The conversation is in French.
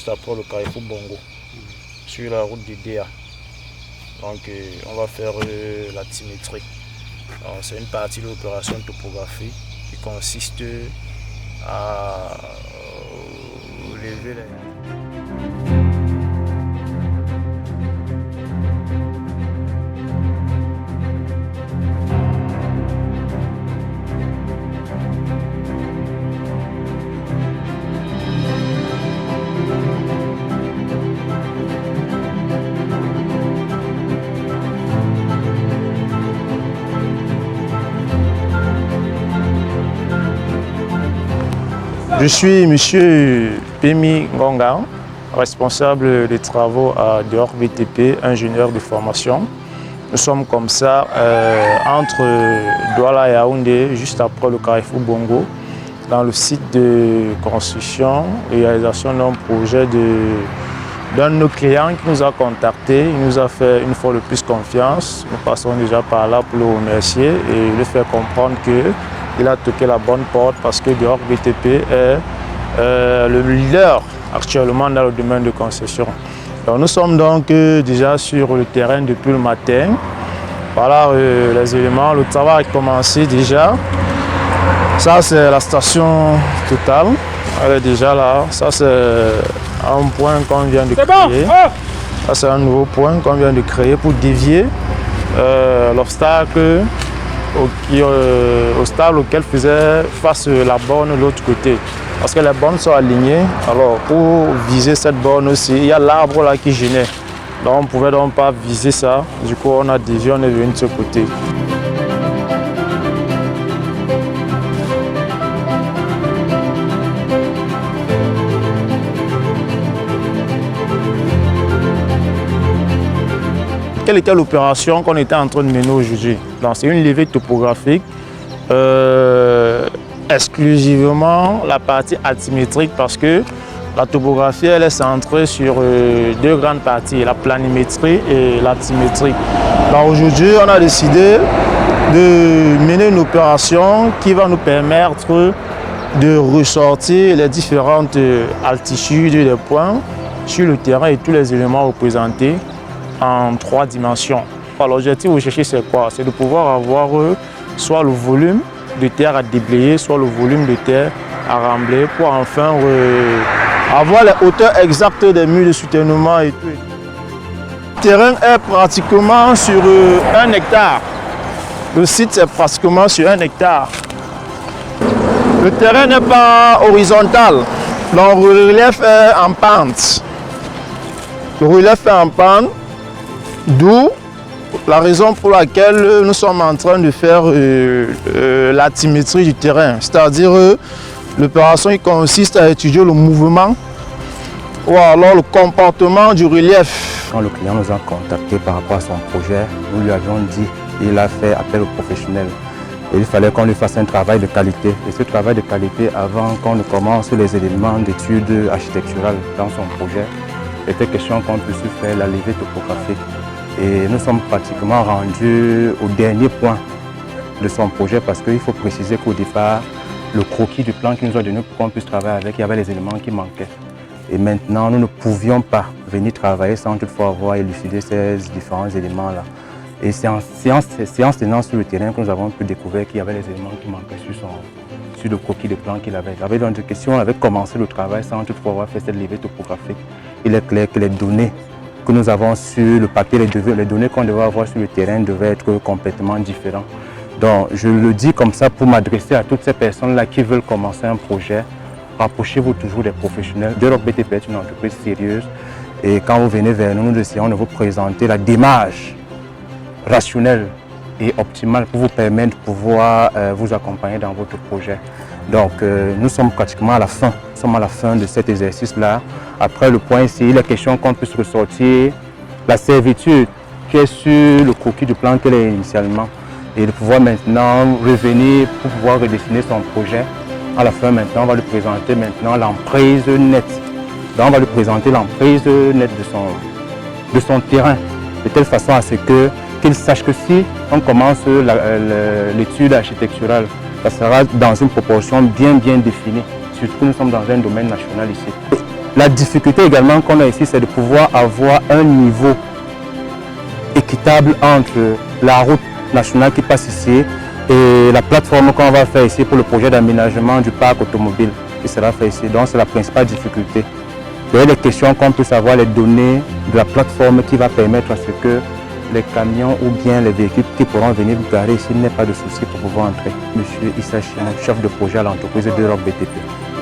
juste après le Carrefour Bongo, sur la route d'Idéa. Donc on va faire la timétrie. C'est une partie de l'opération topographique qui consiste à lever les... Je suis M. Pemi Ngonga, responsable des travaux à Dior BTP, ingénieur de formation. Nous sommes comme ça entre Douala et Yaoundé, juste après le Carrefour Bongo, dans le site de construction et réalisation d'un projet d'un de nos clients qui nous a contactés. Il nous a fait une fois de plus confiance. Nous passons déjà par là pour le remercier et lui faire comprendre qu'il a toqué la bonne porte parce que Dior BTP est le leader actuellement dans le domaine de concession. Donc, nous sommes donc déjà sur le terrain depuis le matin. Voilà les éléments. Le travail a commencé déjà. Ça, c'est la station Total. Elle est déjà là. Ça, c'est un point qu'on vient de créer. Ça, c'est un nouveau point qu'on vient de créer pour dévier l'obstacle auquel faisait face la borne de l'autre côté. Parce que les bornes sont alignées. Alors, pour viser cette borne aussi, il y a l'arbre là qui gênait. Donc, on ne pouvait donc pas viser ça. Du coup, on a dévié, on est venu de ce côté. Quelle était l'opération qu'on était en train de mener aujourd'hui? C'est une levée topographique, exclusivement la partie altimétrique parce que la topographie elle est centrée sur deux grandes parties, la planimétrie et l'altimétrie. Aujourd'hui, on a décidé de mener une opération qui va nous permettre de ressortir les différentes altitudes des points sur le terrain et tous les éléments représentés en 3 dimensions. L'objectif recherché, c'est quoi? C'est de pouvoir avoir soit le volume de terre à déblayer, soit le volume de terre à remblayer pour enfin avoir les hauteurs exactes des murs de soutènement et tout. Le terrain est pratiquement sur 1 hectare. Le site est pratiquement sur 1 hectare. Le terrain n'est pas horizontal, donc le relief est en pente. Le relief est en pente. D'où la raison pour laquelle nous sommes en train de faire l'altimétrie du terrain, c'est-à-dire l'opération qui consiste à étudier le mouvement ou alors le comportement du relief. Quand le client nous a contacté par rapport à son projet, nous lui avions dit qu'il a fait appel aux professionnels. Et il fallait qu'on lui fasse un travail de qualité. Et ce travail de qualité, avant qu'on ne commence les éléments d'études architecturales dans son projet, était question qu'on puisse faire la levée topographique. Et nous sommes pratiquement rendus au dernier point de son projet parce qu'il faut préciser qu'au départ, le croquis du plan qu'il nous a donné pour qu'on puisse travailler avec, il y avait les éléments qui manquaient. Et maintenant, nous ne pouvions pas venir travailler sans toutefois avoir élucidé ces différents éléments-là. Et c'est en séance tenant sur le terrain que nous avons pu découvrir qu'il y avait les éléments qui manquaient sur le croquis de plan qu'il avait. Il avait donc des questions, on avait commencé le travail sans toutefois avoir fait cette levée topographique. Il est clair que les données que nous avons sur le papier, les données qu'on devait avoir sur le terrain devaient être complètement différentes. Donc je le dis comme ça pour m'adresser à toutes ces personnes-là qui veulent commencer un projet. Rapprochez-vous toujours des professionnels. Dior BTP est une entreprise sérieuse et quand vous venez vers nous, nous essayons de vous présenter la démarche rationnelle et optimale pour vous permettre de pouvoir vous accompagner dans votre projet. Donc nous sommes pratiquement à la fin. Nous sommes à la fin de cet exercice-là. Après le point ici, il est question qu'on puisse ressortir la servitude qui est sur le croquis du plan qu'elle est initialement et de pouvoir maintenant revenir pour pouvoir redessiner son projet. À la fin maintenant, on va lui présenter maintenant l'emprise nette. Donc on va lui présenter l'emprise nette de son terrain de telle façon à ce qu'il sache que si on commence l'étude architecturale, ça sera dans une proportion bien définie. Surtout que nous sommes dans un domaine national ici. La difficulté également qu'on a ici, c'est de pouvoir avoir un niveau équitable entre la route nationale qui passe ici et la plateforme qu'on va faire ici pour le projet d'aménagement du parc automobile qui sera fait ici. Donc c'est la principale difficulté. Il y a des questions qu'on puisse avoir les données de la plateforme qui va permettre à ce que les camions ou bien les véhicules qui pourront venir garer ici n'aient pas de soucis pour pouvoir entrer. Monsieur Issa Chien, chef de projet à l'entreprise d'Europe BTP.